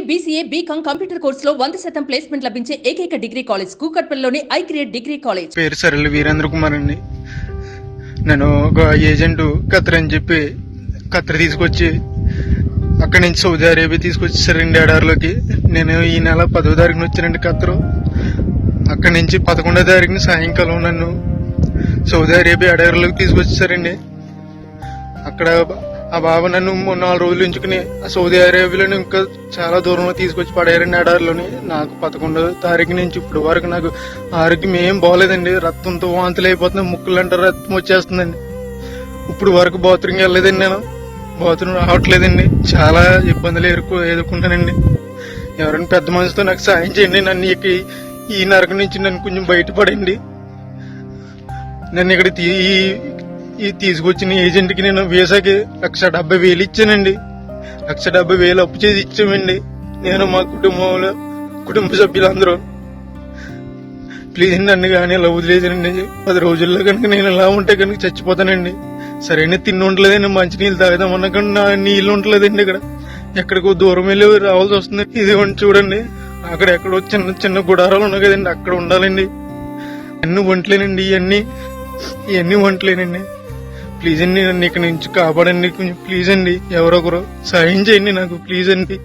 BCA, BCom computer కోర్సులో 100% placement లభించే ఏకైక డిగ్రీ కాలేజ్ కూకట్పల్లిలోని ఐక్రియేట్ డిగ్రీ కాలేజ్. పేరు సరళ వీరేంద్ర కుమార్ అండి. నేను ఒక ఏజెంట్ ఖత్తర్ అని చెప్పి ఖత్తర్ తీసుకొచ్చి అక్కడి నుంచి సౌదీ అరేబియా తీసుకొచ్చేసారండి ఎడారిలోకి. నేను ఈ నెల 10వ తారీఖున వచ్చానండి ఖత్తరు. అక్కడి నుంచి 11వ తారీఖున సాయంకాలం నన్ను సౌదీ అరేబియా ఎడారిలోకి తీసుకొచ్చేసారండి. అక్కడ ఆ బాబు నన్ను 4 రోజులు ఉంచుకుని సౌదీ అరేబియాలోని ఇంకా చాలా దూరంలో తీసుకొచ్చి పడేయారండి ఎడారిలోని. నాకు 11వ తారీఖు నుంచి ఇప్పుడు వరకు నాకు ఆరోగ్యం ఏం బాగోలేదండి. రక్తంతో వాంతులు అయిపోతుంది, ముక్కులంటే రక్తం వచ్చేస్తుందండి. ఇప్పుడు వరకు బాత్రూమ్కి వెళ్ళలేదండి, నేను బాత్రూమ్ రావట్లేదండి. చాలా ఇబ్బందులు ఎదుర్కొంటానండి. ఎవరైనా పెద్ద మనసుతో నాకు సాయం చేయండి. నన్ను ఈ నరకం నుంచి నన్ను కొంచెం బయటపడండి. నన్ను ఇక్కడ తీసుకొచ్చిన ఏజెంట్కి నేను వీసాకి 1,70,000 ఇచ్చానండి. 1,70,000 అప్పు చేసి ఇచ్చామండి. నేను మా కుటుంబ సభ్యులందరూ. ప్లీజ్ నన్ను కానీ ఇలా వదిలేదండి. 10 రోజుల్లో కనుక నేను ఇలా ఉంటే కనుక చచ్చిపోతానండి. సరైన తిండి ఉండలేదండి, మంచినీళ్ళు తాగుదామన్నా కానీ నా నీళ్ళు ఉండలేదండి. ఇక్కడ ఎక్కడికో దూరం వెళ్ళి రావాల్సి వస్తుంది. ఇది చూడండి, అక్కడ ఎక్కడో చిన్న చిన్న గుడారాలు ఉన్నాయి కదండి, అక్కడ ఉండాలండి. అన్ని వంటలేనండి, ఇవన్నీ వంటలేనండి. ప్లీజ్ అండి, నన్ను ఇక్కడ నుంచి కాపాడండి. కొంచెం ప్లీజ్ అండి, ఎవరొకరు సాయం చేయండి నాకు, ప్లీజ్ అండి.